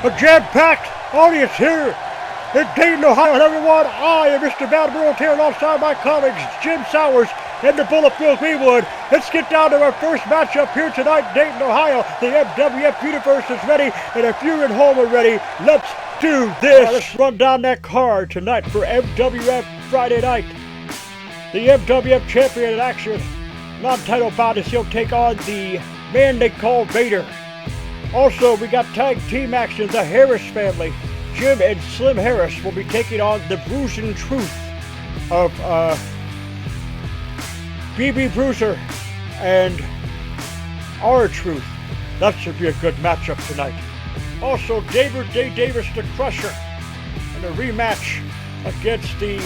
A jam-packed audience here in Dayton, Ohio. And everyone, I am Mr. Vanderbilt here alongside my colleagues Jim Sowers and the Bullet Bill Greenwood. Let's get down to our first matchup here tonight in Dayton, Ohio. The MWF Universe is ready, and if you're at home already, let's do this. Let's run down that card tonight for MWF Friday Night. The MWF champion in action, non-title bout, as he'll take on the man they call Vader. Also, we got tag team action. The Harris family, Jim and Slim Harris, will be taking on the Bruising Truth of BB Bruiser and R-Truth. That should be a good matchup tonight. Also, David Day Davis, the Crusher, in a rematch against the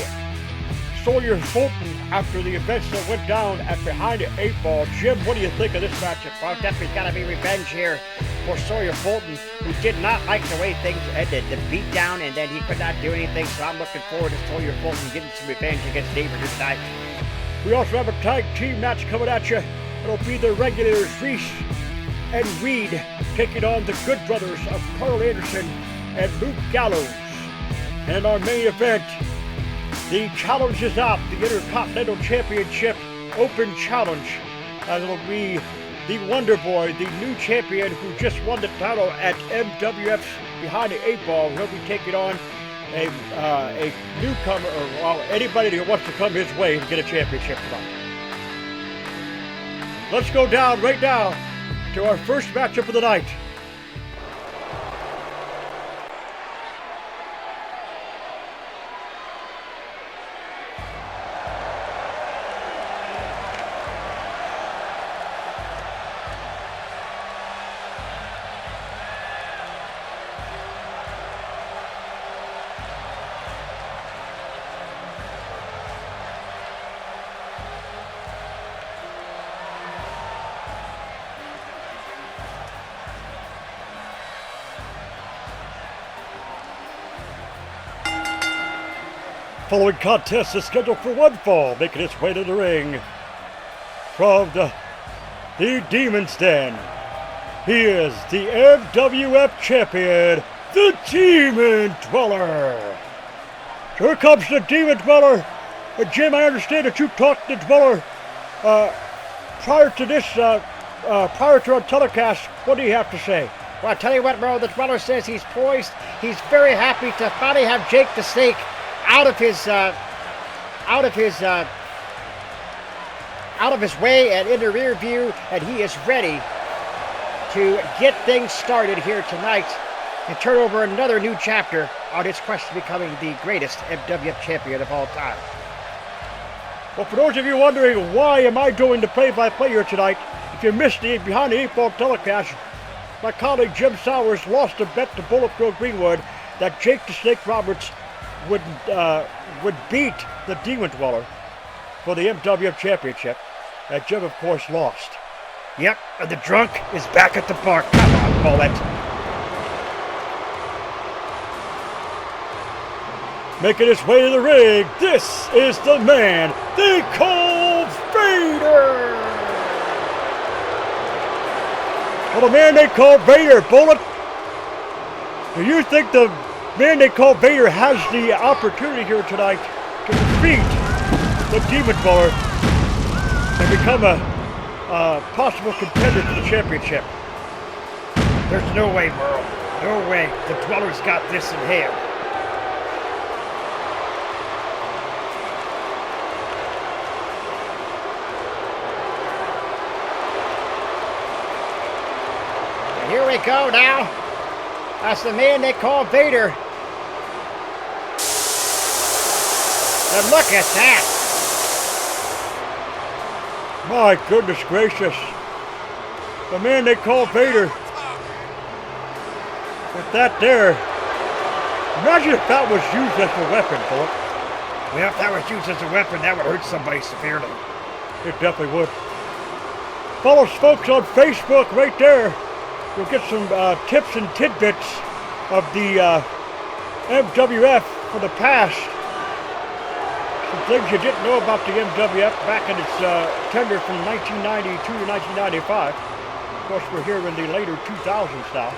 Sawyer Fulton after the events that went down at Behind the Eight Ball. Jim, what do you think of this matchup? Well, definitely got to be revenge here for Sawyer Fulton, who did not like the way things ended. The beatdown, and then he could not do anything, so I'm looking forward to Sawyer Fulton getting some revenge against David tonight. We also have a tag team match coming at you. It'll be the regulators, Reese and Reed, taking on the Good Brothers of Carl Anderson and Luke Gallows. And in our main event, the challenge is out, the Intercontinental Championship Open Challenge. And it'll be the Wonder Boy, the new champion who just won the title at MWF's Behind the Eight Ball. He'll be taking on a newcomer, or anybody who wants to come his way and get a championship tonight. Let's go down right now to our first matchup of the night. Following contest is scheduled for one fall, making its way to the ring. From the Demon's Den, he is the MWF Champion, the Demon Dweller. Here comes the Demon Dweller. Jim, I understand that you talked to the Dweller prior to our telecast. What do you have to say? Well, I'll tell you what, bro, the Dweller says he's poised. He's very happy to finally have Jake the Snake out of his way and in the rear view, and he is ready to get things started here tonight and turn over another new chapter on his quest to becoming the greatest MWF champion of all time. Well, for those of you wondering why am I doing the play-by-play here tonight, if you missed the Behind the Eight Ball telecast, my colleague Jim Sowers lost a bet to Bullet Bill Greenwood that Jake the Snake Roberts would beat the Demon Dweller for the MWF Championship, and Jim, of course, lost. Yep, and the drunk is back at the bar. Come on, Bullet. Making his way to the ring, this is the man they call Vader! Well, the man they call Vader, Bullet, do you think the man they call Vader has the opportunity here tonight to defeat the Demon Dweller and become a possible contender for the championship? There's no way, Merle. No way. The Dweller's got this in hand. And here we go now. That's the man they call Vader. And look at that. My goodness gracious. The man they call Vader. With that there. Imagine if that was used as a weapon, Bullet. Well, if that was used as a weapon, that would hurt somebody severely. It definitely would. Follow us, folks, on Facebook right there. You'll get some tips and tidbits of the MWF for the past. Some things you didn't know about the MWF back in its tender from 1992 to 1995. Of course, we're here in the later 2000s now.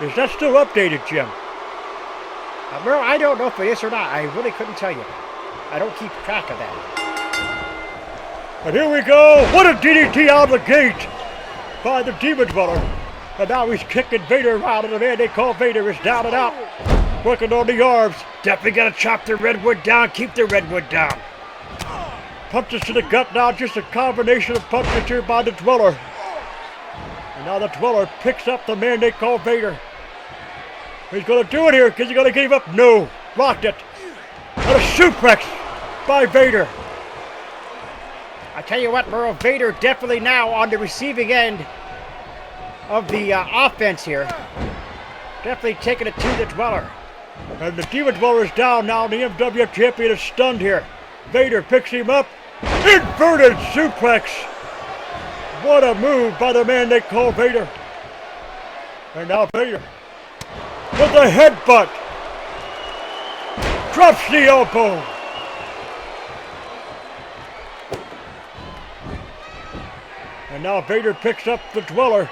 Is that still updated, Jim? Well, I don't know if it is or not. I really couldn't tell you. I don't keep track of that. And here we go. What a DDT out of the gate by the Demon Dweller. And now he's kicking Vader around, and the man they call Vader is down and out. Working on the arms. Definitely got to chop the redwood down, keep the redwood down. Punches to the gut now, just a combination of punches here by the Dweller. And now the Dweller picks up the man they call Vader. He's going to do it here because he's going to give up. No. Blocked it. And a suplex by Vader. I tell you what, Merle, Vader definitely now on the receiving end of the offense here. Definitely taking it to the Dweller. And the Demon Dweller is down now. The MWF Champion is stunned here. Vader picks him up. Inverted suplex. What a move by the man they call Vader. And now Vader with a headbutt. Drops the elbow. And now Vader picks up the Dweller.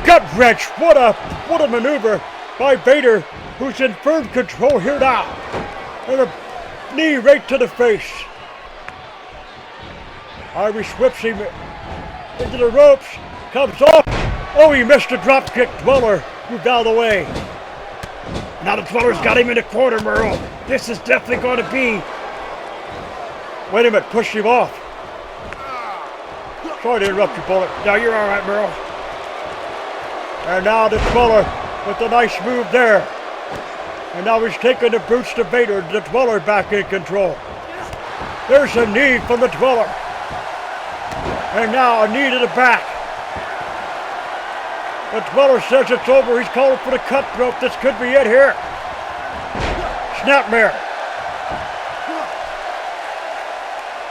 Gut wrench. What a maneuver by Vader, who's in firm control here now. And a knee right to the face. Irish whips him into the ropes. Comes off. Oh, he missed a drop kick. Dweller moved out of the way. Now the Dweller's got him in the corner, Merle. This is definitely going to be... Wait a minute, pushed him off. Sorry to interrupt you, Bullet. No, you're all right, Merle. And now the Dweller with a nice move there. And now he's taking the boots to Vader. The Dweller back in control. There's a knee from the Dweller. And now a knee to the back. The Dweller says it's over. He's calling for the cutthroat. This could be it here. Snapmare.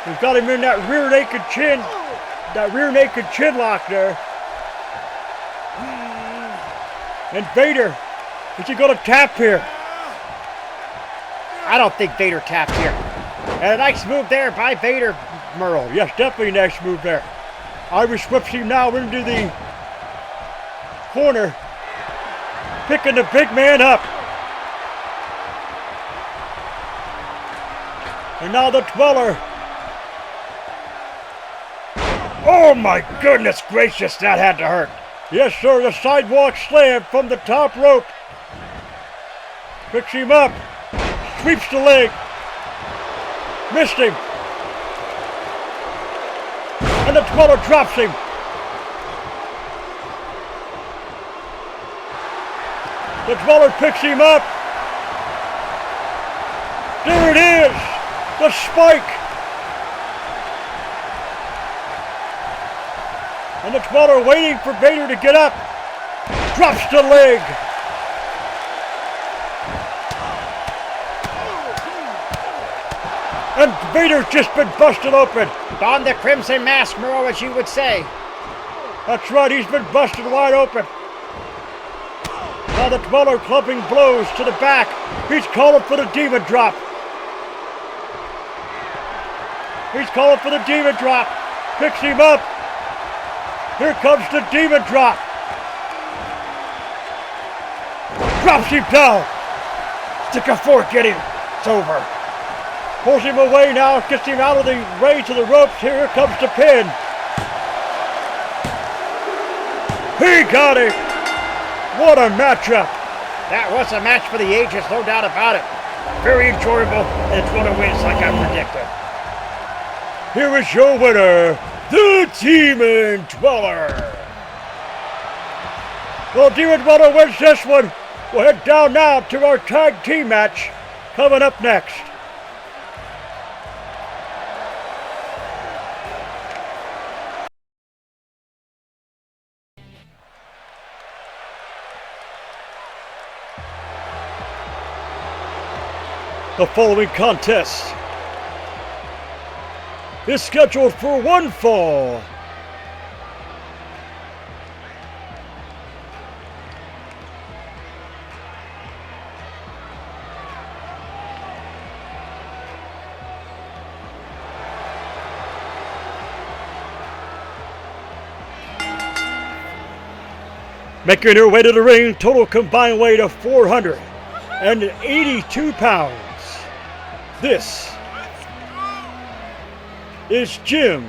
He's got him in that rear naked chin lock there. And Vader, is he going to tap here? I don't think Vader taps here. And a nice move there by Vader, Merle. Yes, definitely a nice move there. Irish whips him now into the corner, picking the big man up. And now the Dweller. Oh my goodness gracious, that had to hurt. Yes, sir, the sidewalk slam from the top rope. Picks him up, sweeps the leg. Missed him. And the Dweller drops him. The Dweller picks him up. There it is. The spike. And the Dweller waiting for Vader to get up. Drops the leg. And Vader's just been busted open. Don the Crimson Mask, Merle, as you would say. That's right, he's been busted wide open. Now the Dweller clubbing blows to the back. He's calling for the Demon Drop. He's calling for the Demon Drop. Picks him up. Here comes the Demon Drop. Drops him down. Stick a fork in him. It's over. Pulls him away now. Gets him out of the way to the ropes. Here comes the pin. He got it. What a matchup. That was a match for the ages, no doubt about it. Very enjoyable, and it's going to win like I predicted. Here is your winner, the Demon Dweller. Well, Demon Dweller wins this one. We'll head down now to our tag team match coming up next. The following contest is scheduled for one fall. Making her way to the ring, total combined weight of 482 pounds. This is Jim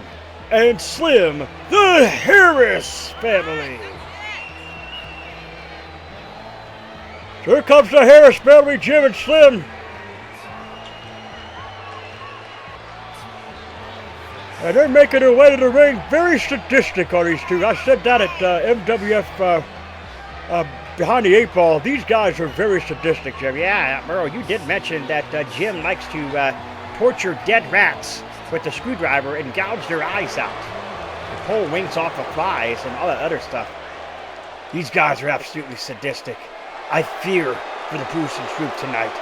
and Slim, the Harris family. So here comes the Harris family, Jim and Slim. And they're making their way to the ring. Very sadistic are these two. I said that at MWF Behind the Eight Ball. These guys are very sadistic, Jim. Yeah, Merle, you did mention that Jim likes to torture dead rats with the screwdriver and gouge their eyes out. And pull wings off of flies and all that other stuff. These guys are absolutely sadistic. I fear for the Bruce and Truth tonight.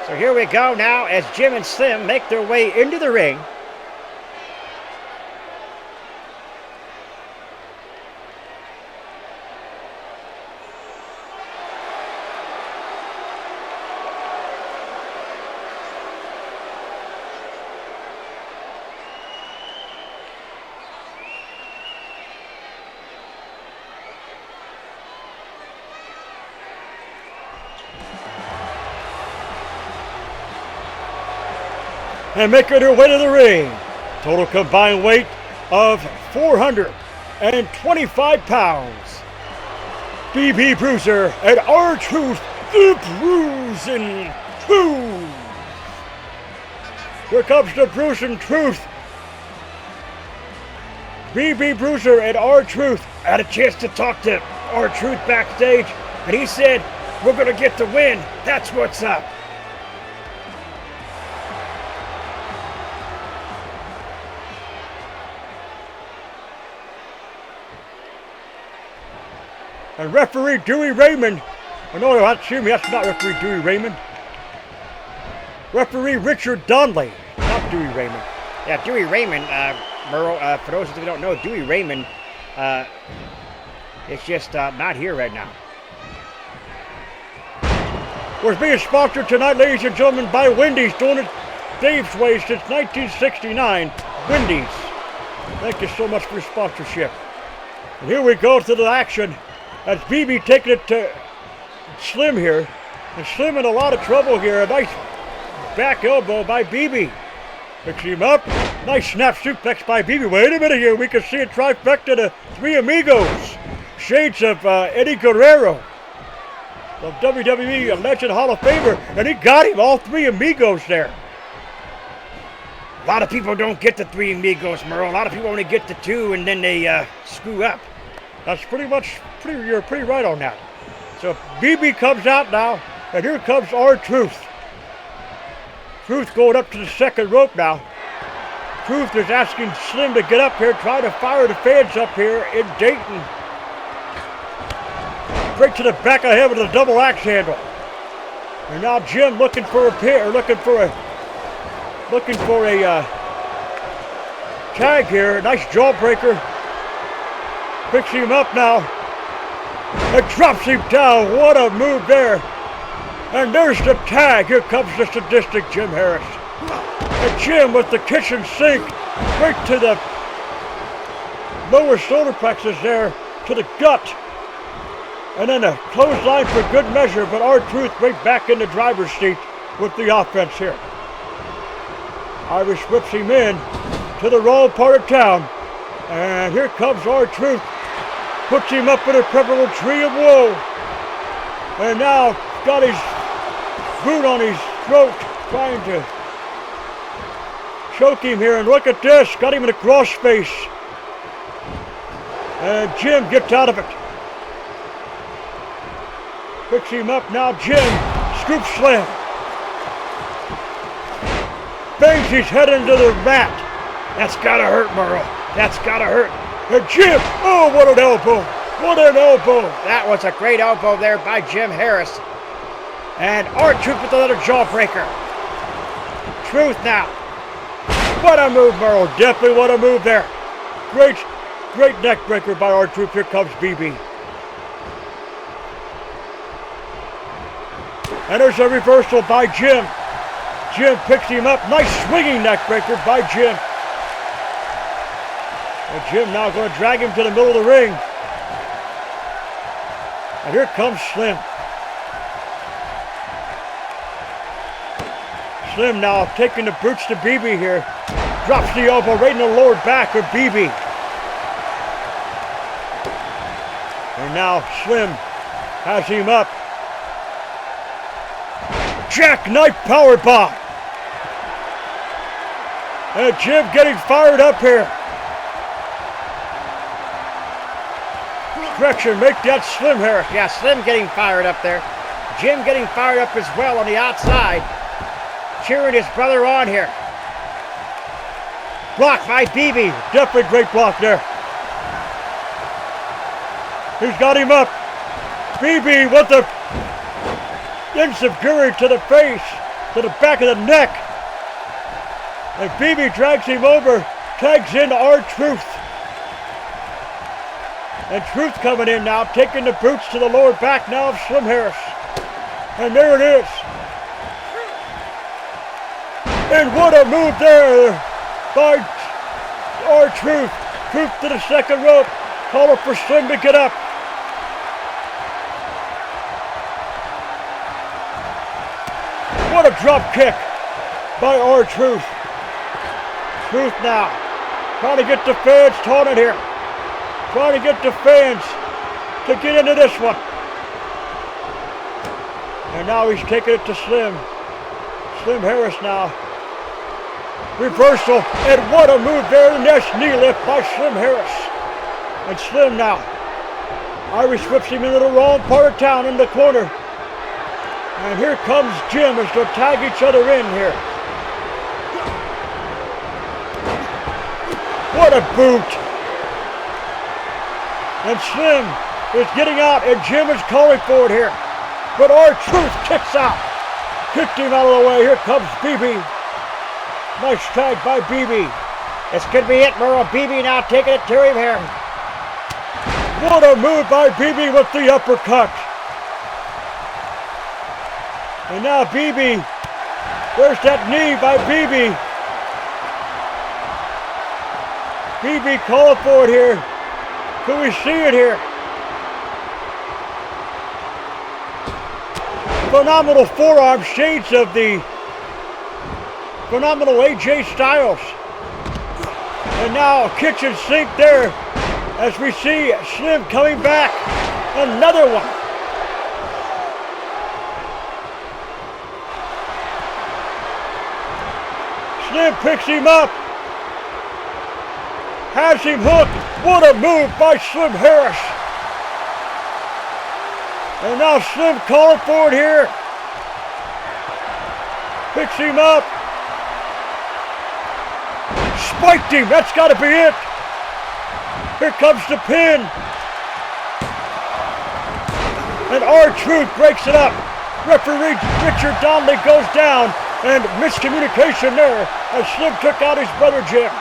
So here we go now as Jim and Slim make their way into the ring. And making her way to the ring. Total combined weight of 425 pounds. BB Bruiser and R-Truth, the Bruisin' Truth. Here comes the Bruisin' Truth. BB Bruiser and R-Truth. I had a chance to talk to R-Truth backstage, and he said, we're going to get the win. That's what's up. And referee Dewey Raymond, oh no, excuse me, that's not referee Dewey Raymond. Referee Richard Donnelly, not Dewey Raymond. Yeah, Dewey Raymond, Merle, for those of you who don't know, Dewey Raymond is just not here right now. We're being sponsored tonight, ladies and gentlemen, by Wendy's, doing it Dave's way since 1969. Wendy's. Thank you so much for your sponsorship. And here we go to the action. That's BB taking it to Slim here. And Slim in a lot of trouble here. A nice back elbow by BB. Picks him up. Nice snap suplex by BB. Wait a minute here. We can see a trifecta to Three Amigos. Shades of Eddie Guerrero. The WWE Legend Hall of Famer. And he got him. All Three Amigos there. A lot of people don't get the Three Amigos, Merle. A lot of people only get the two and then they screw up. That's you're pretty right on that. So BB comes out now, and here comes R-Truth. Truth going up to the second rope now. Truth is asking Slim to get up here, trying to fire the fans up here in Dayton. Right to the back of the head with a double axe handle. And now Jim looking for a tag here. Nice jawbreaker. Picks him up now and drops him down. What a move there. And there's the tag. Here comes the sadistic Jim Harris. And Jim with the kitchen sink right to the lower solar plexus there, to the gut. And then a clothesline for good measure, but R-Truth right back in the driver's seat with the offense here. Irish whips him in to the wrong part of town. And here comes R-Truth. Puts him up in a preparable tree of woe. And now got his boot on his throat, trying to choke him here. And look at this, got him in a cross face. And Jim gets out of it. Picks him up now, Jim. Scoop slam. Bangs his head into the mat. That's gotta hurt, Merle. That's gotta hurt. And Jim, oh, what an elbow. What an elbow. That was a great elbow there by Jim Harris. And R-Truth with another jawbreaker. Truth now. What a move, Merle. Definitely what a move there. Great neck breaker by R-Truth. Here comes BB. And there's a reversal by Jim. Jim picks him up. Nice swinging neck breaker by Jim. And Jim now going to drag him to the middle of the ring. And here comes Slim. Slim now taking the boots to BB here. Drops the elbow right in the lower back of BB. And now Slim has him up. Jackknife powerbomb. And Jim getting fired up here. Stretcher, make that Slim Harris. Yeah, Slim getting fired up there. Jim getting fired up as well on the outside. Cheering his brother on here. Blocked by BB. Definitely great block there. He's got him up. BB with the enziguri to the face, to the back of the neck. And BB drags him over, tags in R-Truth. And Truth coming in now, taking the boots to the lower back now of Slim Harris. And there it is. And what a move there by R-Truth. Truth to the second rope. Calling for Slim to get up. What a drop kick by R-Truth. Truth now trying to get the fans taunted here. Trying to get the fans to get into this one. And now he's taking it to Slim. Slim Harris now. Reversal, and what a move there. The next knee lift by Slim Harris. And Slim now. Irish whips him into the wrong part of town in the corner. And here comes Jim as they'll tag each other in here. What a boot. And Slim is getting out, and Jim is calling for it here. But R-Truth kicks out. Kicked him out of the way. Here comes BB. Nice tag by BB. This could be it, Merle. BB now taking it to him here. What a move by BB with the uppercut. And now BB. There's that knee by BB. BB calling for it here. Can we see it here? Phenomenal forearm, shades of the phenomenal AJ Styles. And now kitchen sink there as we see Slim coming back. Another one. Slim picks him up. Has him hooked. What a move by Slim Harris. And now Slim calling for it here. Picks him up. Spiked him. That's got to be it. Here comes the pin. And R-Truth breaks it up. Referee Richard Donnelly goes down. And miscommunication there as Slim took out his brother Jim.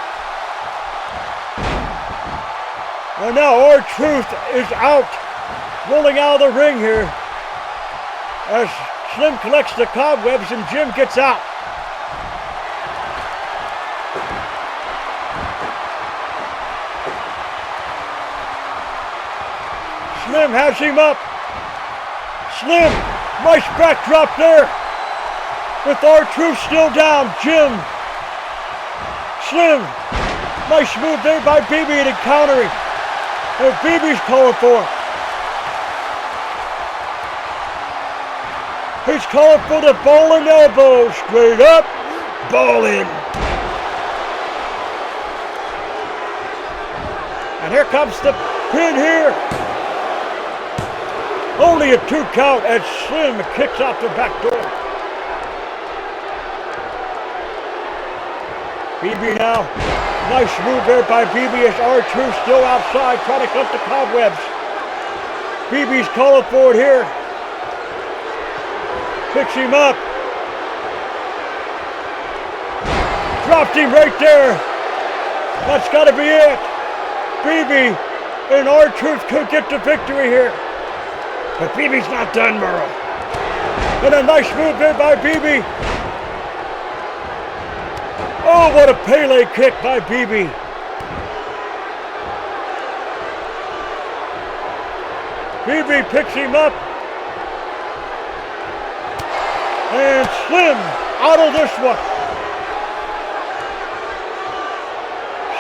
And now R-Truth is out, rolling out of the ring here as Slim collects the cobwebs and Jim gets out. Slim has him up. Slim, nice backdrop there. With R-Truth still down, Jim. Slim, nice move there by BB to countering. And BB's calling for it. He's calling for the ball and elbow. Straight up, ball in. And here comes the pin here. Only a 2 count as Slim kicks out the back door. BB now. Nice move there by BB as R-Truth still outside trying to cut the cobwebs. BB's calling for it here. Picks him up. Dropped him right there. That's got to be it. BB and R-Truth could get the victory here. But BB's not done, Merle. And a nice move there by BB. Oh, what a Pele kick by BB. BB picks him up. And Slim out of this one.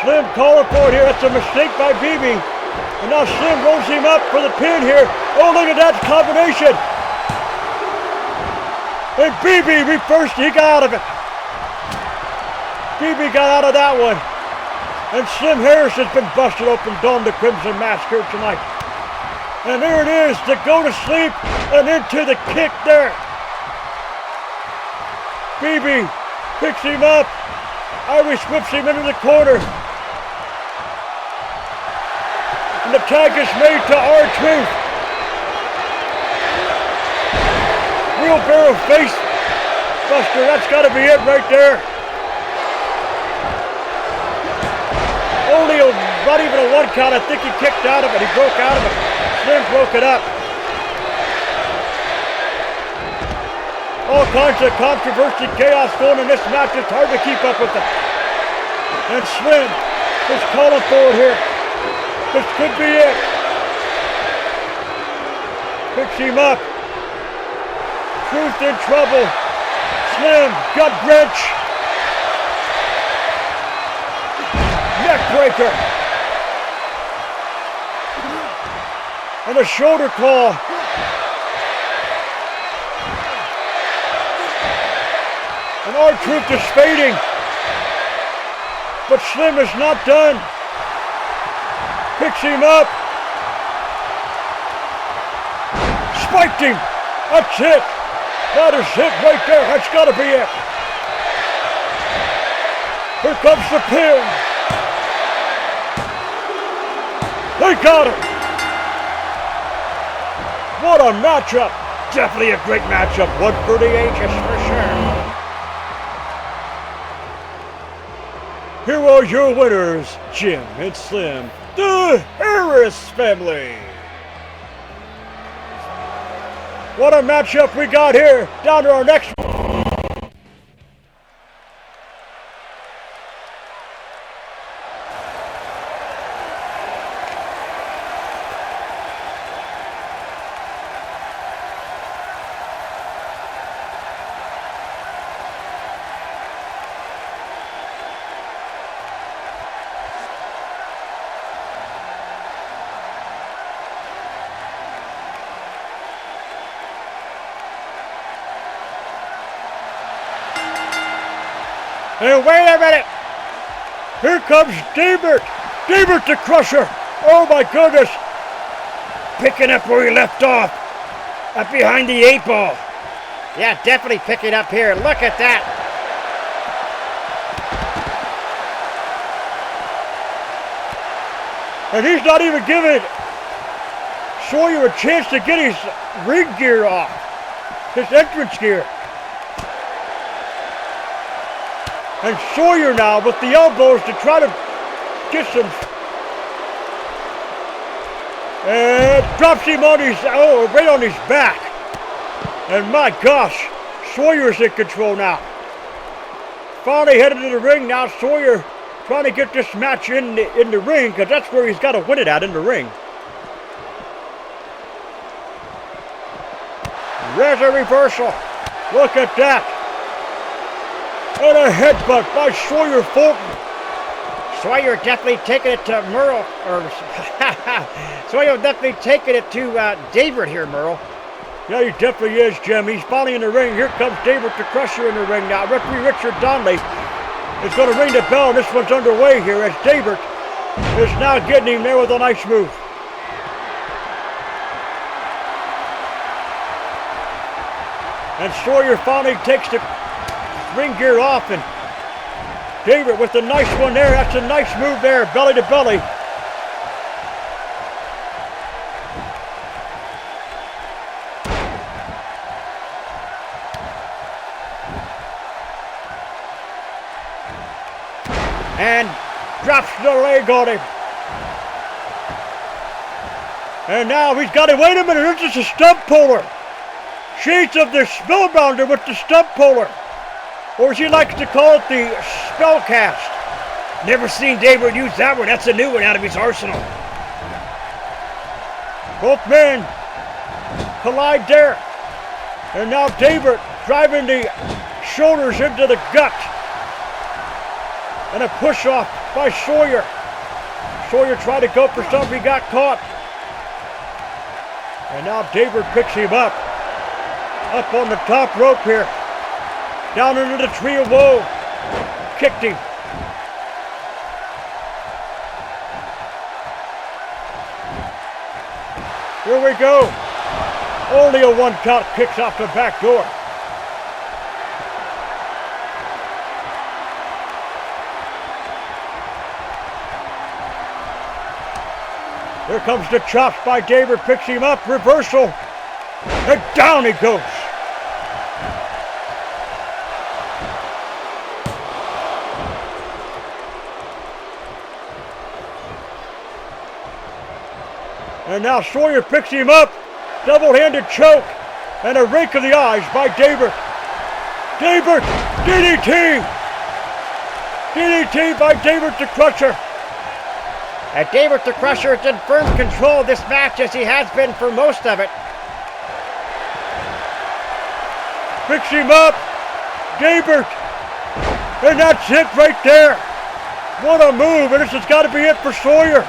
Slim calling for it here. That's a mistake by BB. And now Slim rolls him up for the pin here. Oh, look at that combination. And BB reversed. He got out of it. BB got out of that one. And Slim Harris has been busted open, donned the Crimson Mask here tonight. And there it is, to go to sleep and into the kick there. BB picks him up. Irish whips him into the corner. And the tag is made to R-Truth. Wheelbarrow face buster, that's got to be it right there. Only not even a one count. I think he kicked out of it. He broke out of it. Slim broke it up. All kinds of controversy, chaos going in this match. It's hard to keep up with it. And Slim is calling for it here. This could be it. Picks him up. Truth in trouble. Slim, gut wrench. Neck breaker. And a shoulder claw. And R-Truth is fading. But Slim is not done. Picks him up. Spiked him. That's it. That is it right there. That's got to be it. Here comes the pin. They got it. What a matchup. Definitely a great matchup. One for the ages for sure. Here are your winners, Jim and Slim, the Harris family. What a matchup we got here. Down to our next one. And wait a minute. Here comes David. David the Crusher. Oh my goodness. Picking up where he left off. Up behind the 8-ball. Yeah, definitely picking up here. Look at that. And he's not even giving Sawyer a chance to get his ring gear off. His entrance gear. And Sawyer now with the elbows to try to get some. And drops him on his, right on his back. And my gosh, Sawyer's in control now. Finally headed to the ring now. Sawyer trying to get this match in the ring because that's where he's got to win it at, in the ring. There's a reversal. Look at that. And a headbutt by Sawyer Fulton. Sawyer definitely taking it to Merle. Sawyer definitely taking it to David here, Merle. Yeah, he definitely is, Jim. He's finally in the ring. Here comes David the Crusher in the ring now. Referee Richard Donnelly is going to ring the bell. This one's underway here as David is now getting him there with a nice move. And Sawyer finally takes the ring gear off, and David with the nice one there. That's a nice move there, belly to belly. And drops the leg on him. And now he's got it. Wait a minute, this is a stump puller. Shades of the Spellbounder with the stump puller. Or as he likes to call it, the Spellcast. Never seen David use that one. That's a new one out of his arsenal. Both men collide there. And now David driving the shoulders into the gut. And a push off by Sawyer. Sawyer tried to go for something, he got caught. And now David picks him up on the top rope here. Down into the tree of woe. Kicked him. Here we go. Only a one count, kicks off the back door. Here comes the chops by David, picks him up, reversal, and down he goes. And now Sawyer picks him up, double-handed choke, and a rake of the eyes by David. David, DDT! DDT by David the Crusher. And David the Crusher is in firm control of this match as he has been for most of it. Picks him up, David, and that's it right there. What a move, and this has got to be it for Sawyer.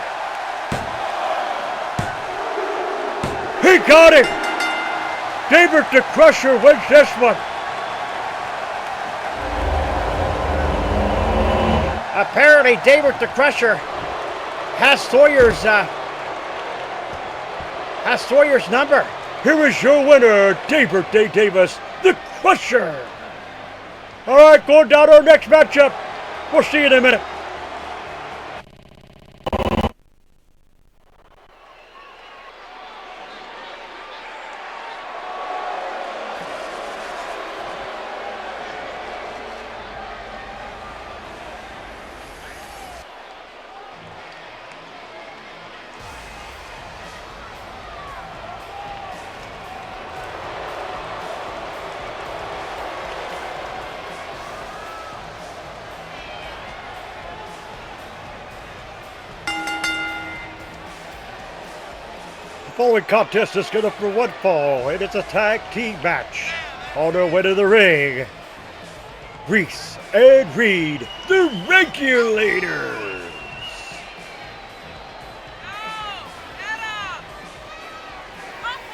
He got him. David the Crusher wins this one. Apparently David the Crusher has Sawyer's number. Here is your winner, David Day Davis, the Crusher. All right, going down to our next matchup. We'll see you in a minute. The following contest is scheduled for one fall, and it's a tag team match. On their way to the ring, Reese and Reed, the Regulators.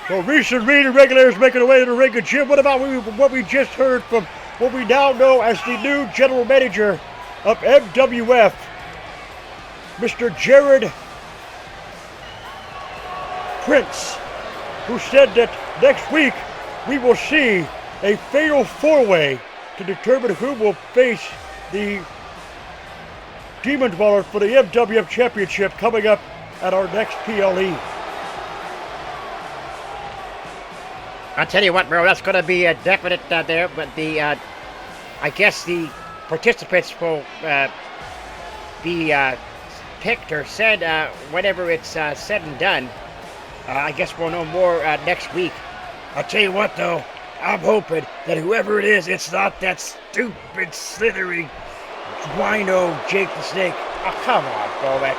So Reese and Reed, the Regulators, making their way to the ring. And Jim, what about what we just heard from what we now know as the new general manager of MWF, Mr. Jared Prince, who said that next week we will see a fatal four-way to determine who will face the Demon Dweller for the MWF Championship coming up at our next PLE. I'll tell you what, bro, that's going to be a definite there, but I guess the participants will be picked or said whenever it's said and done. I guess we'll know more next week. I'll tell you what, though, I'm hoping that whoever it is, it's not that stupid, slithering wino Jake the Snake. Oh, come on, Bowett.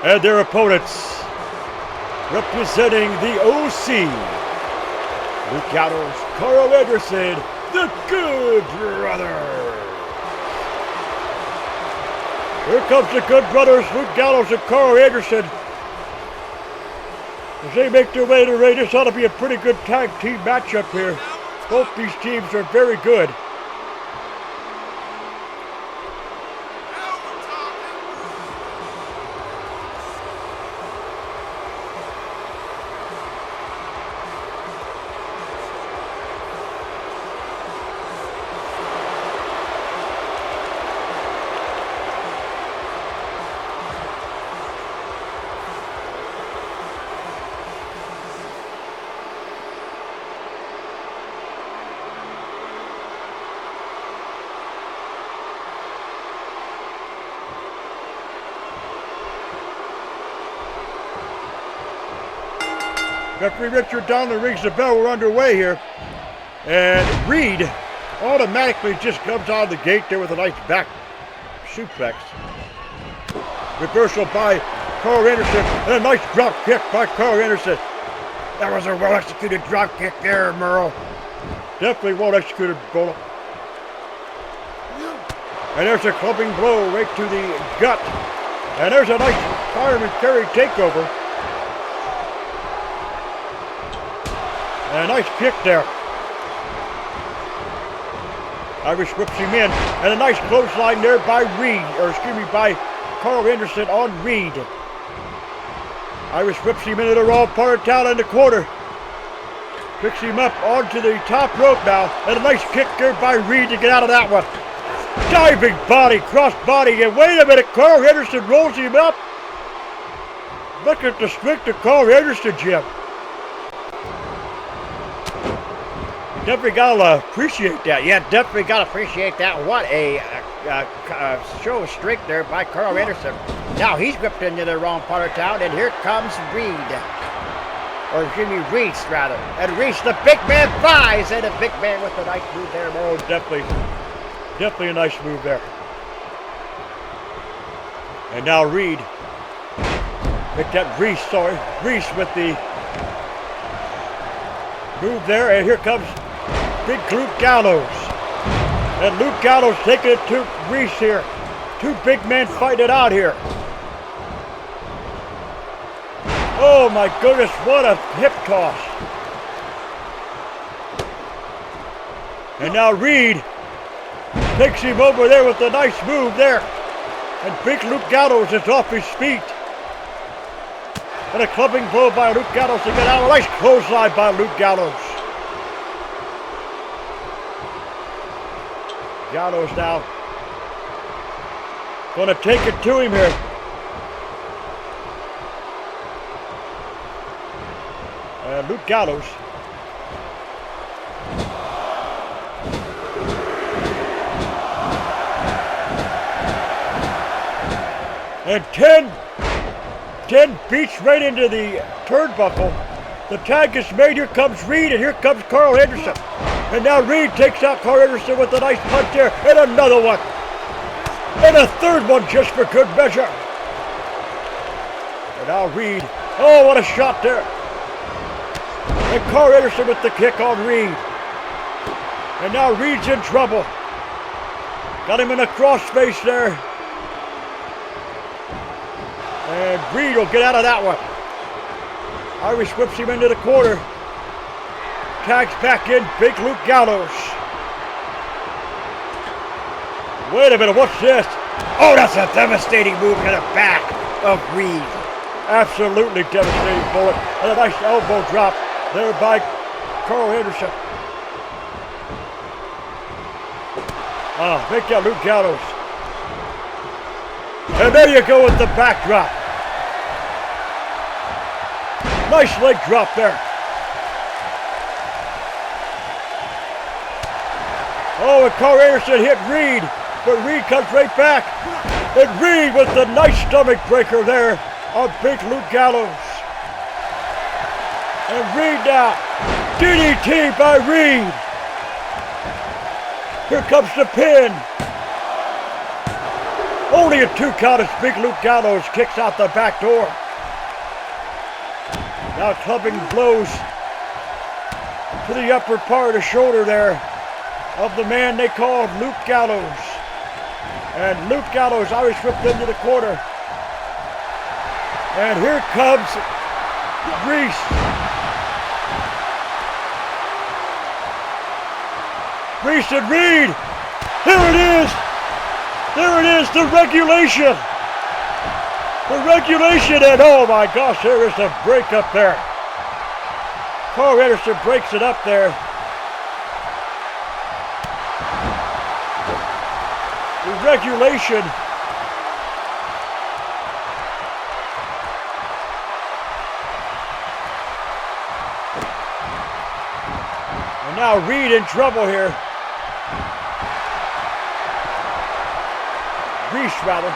And their opponents, representing the OC, Luke Gallows, Carl Anderson, the Good Brothers. Here comes the Good Brothers, Luke Gallows and Carl Anderson. As they make their way to the ring, this ought to be a pretty good tag team matchup here. Both these teams are very good. Referee Richard Donnelly rings the bell. We're underway here. And Reed automatically just comes out of the gate there with a nice back suplex. Reversal by Carl Anderson, and a nice drop kick by Carl Anderson. That was a well-executed drop kick there, Merle. Definitely well executed, Bola. And there's a clubbing blow right to the gut. And there's a nice fireman carry takeover. And a nice kick there. Irish whips him in. And a nice clothesline there by by Carl Anderson on Reed. Irish whips him into the wrong part of town in the corner. Picks him up onto the top rope now. And a nice kick there by Reed to get out of that one. Diving body, cross body, and wait a minute, Carl Anderson rolls him up. Look at the strength of Carl Anderson, Jim. Definitely gotta appreciate that. Yeah, definitely gotta appreciate that. What a show of strength there by Carl Anderson. Now he's whipped into the wrong part of town, and here comes Reed. Or Jimmy Reese, rather. And Reese, the big man, flies, and a big man with a nice move there. Oh, definitely a nice move there. And now Reed. Picked up Reese with the move there, and here comes Big Luke Gallows. And Luke Gallows taking it to Reese here. Two big men fighting it out here. Oh my goodness, what a hip toss. And now Reed takes him over there with a nice move there. And Big Luke Gallows is off his feet. And a clubbing blow by Luke Gallows to get out. A nice clothesline by Luke Gallows. Gallows now going to take it to him here. And Luke Gallows. And 10 beats right into the turnbuckle. The tag is made. Here comes Reed, and here comes Carl Anderson. And now Reed takes out Carl Anderson with a nice punch there, and another one. And a third one just for good measure. And now Reed. Oh, what a shot there. And Carl Anderson with the kick on Reed. And now Reed's in trouble. Got him in a cross space there. And Reed will get out of that one. Irish whips him into the corner. Tags back in Big Luke Gallows. Wait a minute, what's this? Oh, that's a devastating move to the back of Reed. Absolutely devastating bullet. And a nice elbow drop there by Carl Anderson. Make that Luke Gallows. And there you go with the backdrop. Nice leg drop there. Oh, and Carl Anderson hit Reed, but Reed comes right back. And Reed with the nice stomach breaker there on Big Luke Gallows. And Reed now, DDT by Reed. Here comes the pin. Only a 2 count as Big Luke Gallows kicks out the back door. Now clubbing blows to the upper part of the shoulder there of the man they called Luke Gallows. And Luke Gallows Irish whipped into the corner. And here comes Reese. Reese and Reed. Here it is. There it is, the regulation. The regulation, and oh my gosh, there is a break up there. Carl Anderson breaks it up there. The regulation. And now Reed in trouble here. Reese, rather.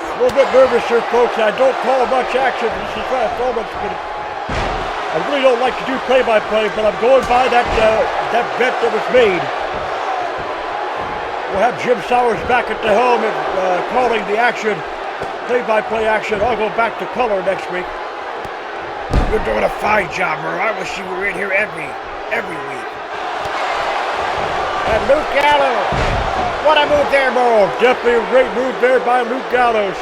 A little bit nervous here, folks. I don't call much action. This is trying to throw much. I really don't like to do play-by-play, but I'm going by that bet that was made. We'll have Jim Sowers back at the helm and calling the action, play-by-play action. I'll go back to color next week. You're doing a fine job, Merle. I wish you were in here every week. And Luke Gallows. What a move there, Merle. Definitely a great move there by Luke Gallows.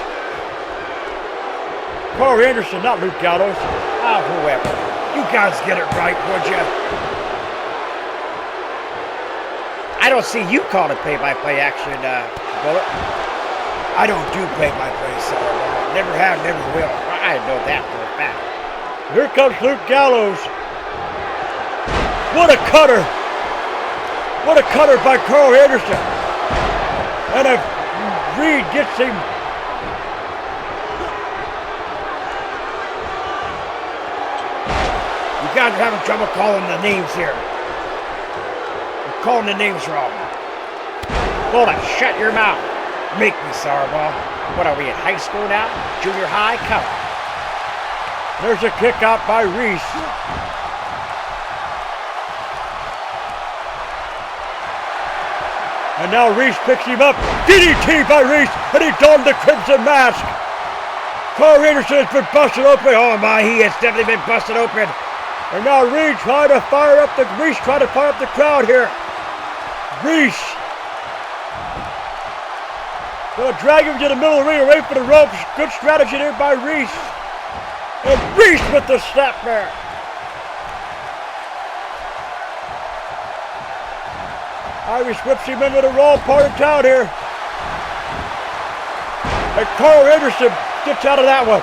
Carl Anderson, not Luke Gallows. Oh, whoever. You guys get it right, would you? I don't see you calling play-by-play action, Bullet. I don't do play-by-play, so never have, never will. I know that for a fact. Here comes Luke Gallows. What a cutter. What a cutter by Carl Anderson. And if Reed gets him. You guys are having trouble calling the names here. You're calling the names wrong. Bullet, shut your mouth. Make me, Souraball. What are we in high school now? Junior high? Come on. There's a kick out by Reese. And now Reese picks him up. DDT by Reese, and he donned the crimson mask. Carl Anderson has been busted open. Oh my, he has definitely been busted open. And now Reese trying to fire up the crowd here. Reese. Gonna drag him to the middle of the ring away from the ropes. Good strategy there by Reese. And Reese with the snapmare. Irish whips him into the raw part of town here. And Carl Anderson gets out of that one.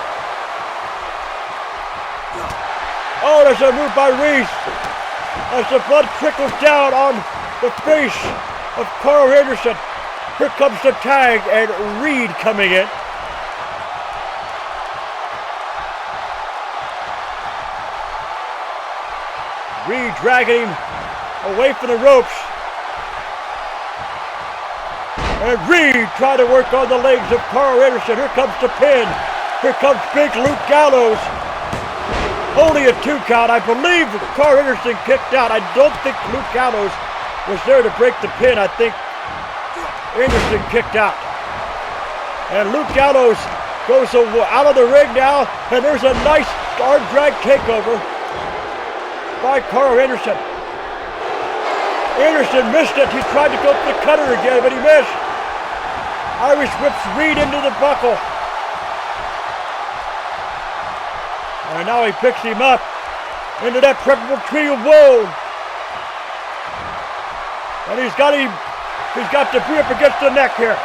Oh, there's a move by Reese. As the blood trickles down on the face of Carl Anderson. Here comes the tag and Reed coming in. Reed dragging him away from the ropes. And Reed trying to work on the legs of Carl Anderson. Here comes the pin. Here comes big Luke Gallows. Only a 2 count. I believe Carl Anderson kicked out. I don't think Luke Gallows was there to break the pin. I think Anderson kicked out. And Luke Gallows goes out of the ring now. And there's a nice arm drag takeover by Carl Anderson. Anderson missed it. He tried to go for the cutter again, but he missed. Irish whips Reed into the buckle. And now he picks him up into that preparatory tree of woe. And he's got the grip against the neck here.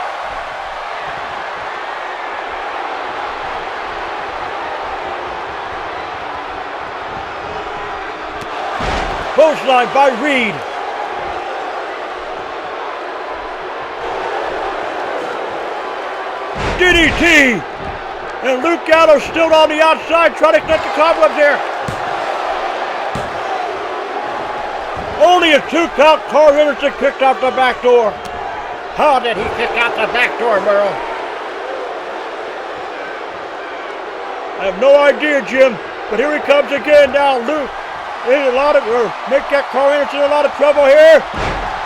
Clothesline by Reed. DDT! And Luke Gallows still on the outside trying to connect the cobwebs here. Only a 2 count. Carl Anderson kicked out the back door. How did he kick out the back door, Merle? I have no idea, Jim. But here he comes again now. Luke in make that Carl Anderson in a lot of trouble here.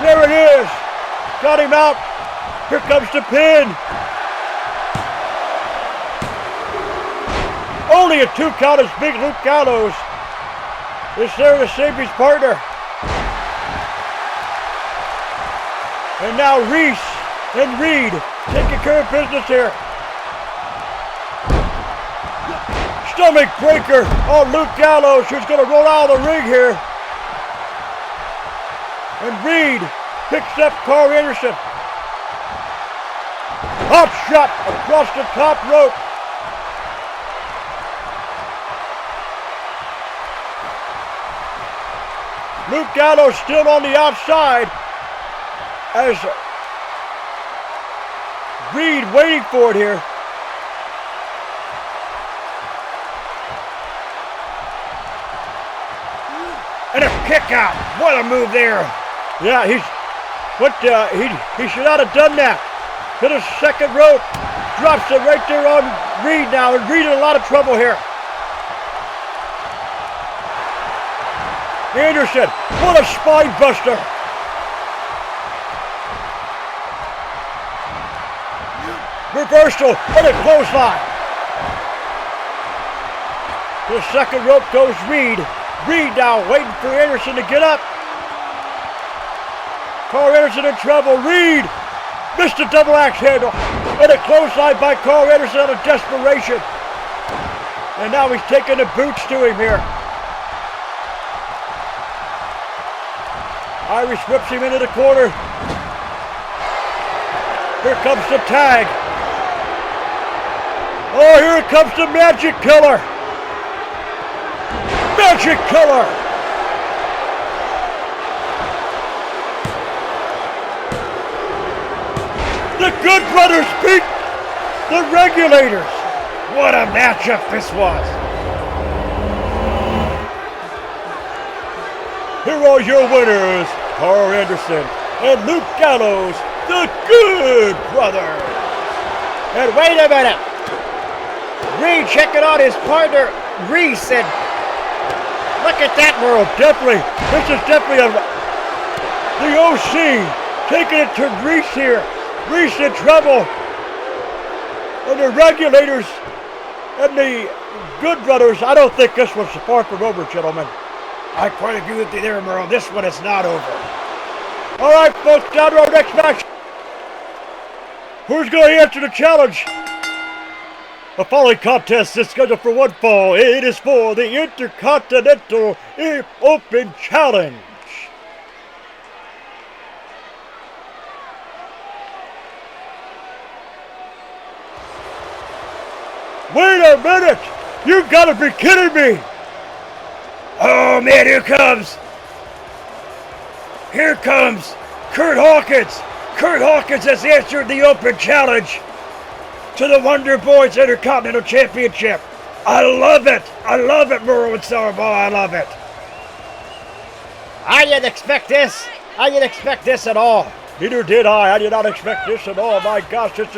There it is. Got him out. Here comes the pin. Only a 2 count as big Luke Gallows is there to save his partner. And now Reese and Reed taking care of business here. Stomach breaker on Luke Gallows, who's going to roll out of the ring here. And Reed picks up Carl Anderson. Hot shot across the top rope. Luke Gallows still on the outside as Reed waiting for it here. And a kick out. What a move there. Yeah, he should not have done that. To the second rope. Drops it right there on Reed now. And Reed in a lot of trouble here. Anderson, what a spine buster. Reversal and a clothesline. To the second rope goes Reed. Reed now waiting for Anderson to get up. Carl Anderson in trouble. Reed missed a double axe handle. And a clothesline by Carl Anderson out of desperation. And now he's taking the boots to him here. Irish whips him into the corner. Here comes the tag. Oh, here comes the Magic Killer. Magic Killer. The Good Brothers beat the Regulators. What a matchup this was. Here are your winners, Carl Anderson and Luke Gallows, the Good Brothers. And wait a minute. Reed checking on his partner, Reese, and look at that, Merle. Definitely, this is definitely the OC taking it to Reese here. Reese in trouble. And the Regulators and the Good Brothers, I don't think this one's far from over, gentlemen. I quite agree with you there, Merle. This one is not over. All right, folks, down to our next match. Who's going to answer the challenge? The following contest is scheduled for one fall. It is for the Intercontinental Open Challenge. Wait a minute! You gotta be kidding me! Oh man, here comes Kurt Hawkins. Kurt Hawkins has answered the Open Challenge to the Wonder Boys Intercontinental Championship. I love it, Merle and Sourbaugh, I love it. I didn't expect this. I didn't expect this at all. Neither did I. I did not expect this at all. My gosh, this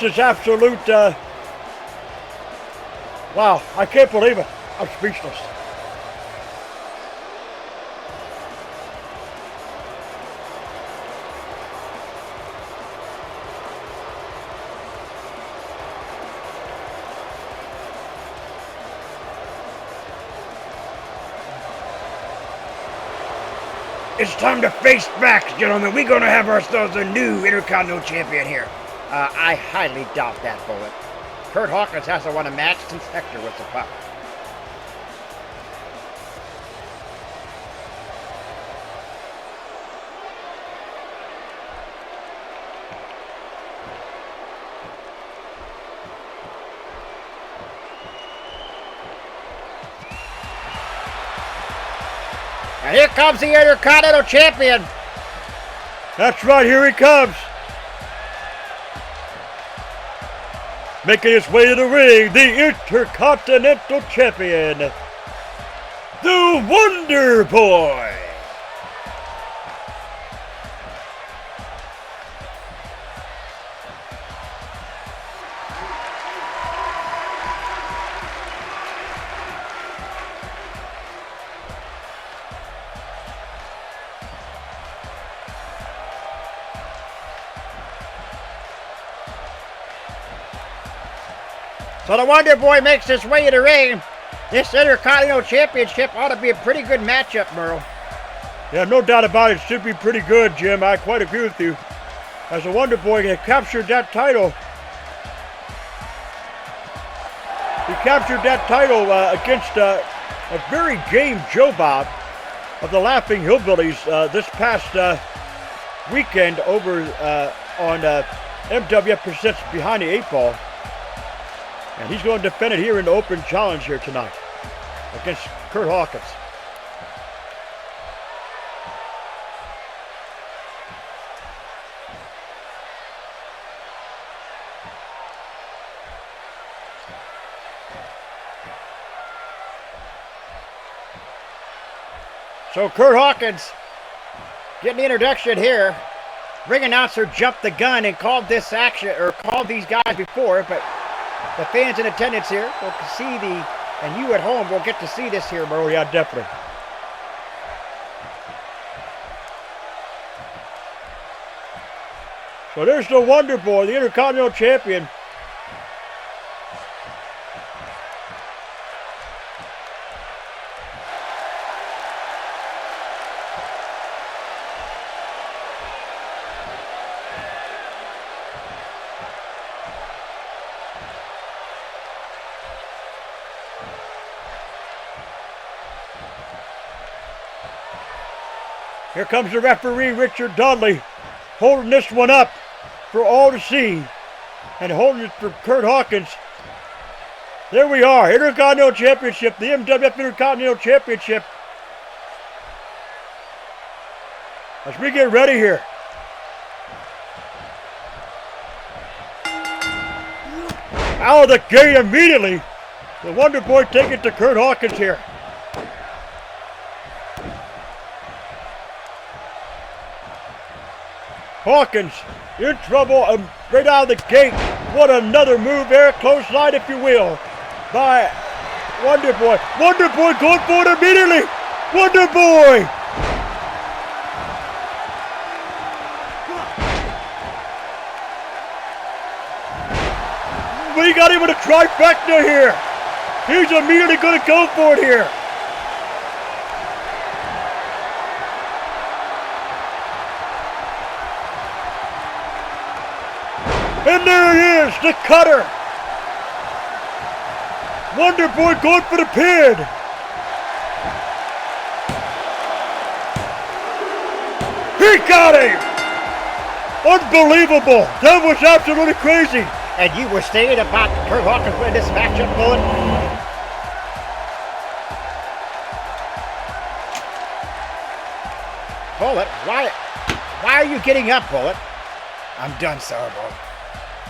is absolute, wow, I can't believe it. I'm speechless. It's time to face facts, gentlemen. We're going to have ourselves a new Intercontinental Champion here. I highly doubt that, Bullet. Kurt Hawkins hasn't won a match since Hector was a pup. And here comes the Intercontinental Champion. That's right, here he comes. Making his way to the ring, the Intercontinental Champion, the Wonder Boy. So the Wonder Boy makes his way to the ring. This Intercontinental Championship ought to be a pretty good matchup, Merle. Yeah, no doubt about it. It should be pretty good, Jim. I quite agree with you. As the Wonder Boy had captured that title. He captured that title against a very game Joe Bob of the Laughing Hillbillies this past weekend over on MWF Presents Behind the Eight Ball. And he's going to defend it here in the Open Challenge here tonight against Kurt Hawkins. So Kurt Hawkins getting the introduction here. Ring announcer jumped the gun and called this action, or called these guys before, but the fans in attendance here will see and you at home will get to see this here, Merle. Oh, yeah, definitely. So there's the Wonder Boy, the Intercontinental Champion. Here comes the referee, Richard Dudley, holding this one up for all to see and holding it for Kurt Hawkins. There we are, Intercontinental Championship, the MWF Intercontinental Championship. As we get ready here. Out of the gate immediately, the Wonder Boy taking it to Kurt Hawkins here. Hawkins in trouble right out of the gate. What another move there, close line if you will, by Wonder Boy. Wonder Boy going for it immediately. Wonder Boy. We got him with a trifecta here. He's immediately going to go for it here. And there he is, the cutter. Wonder Boy going for the pin. He got him. Unbelievable. That was absolutely crazy. And you were saying about Kurt Hawkins winning this matchup, Bullet? Bullet, why are you getting up, Bullet? I'm done, Sourboy.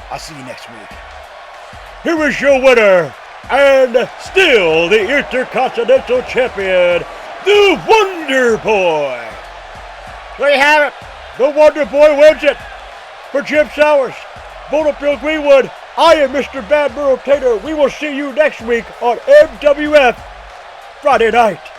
I'll see you next week. Here is your winner, and still the Intercontinental Champion, the Wonder Boy. There you have it. The Wonder Boy wins it. For Jim Sowers, Bullet Bill Greenwood, I am Mr. Bad Burrow Tater. We will see you next week on MWF Friday Night.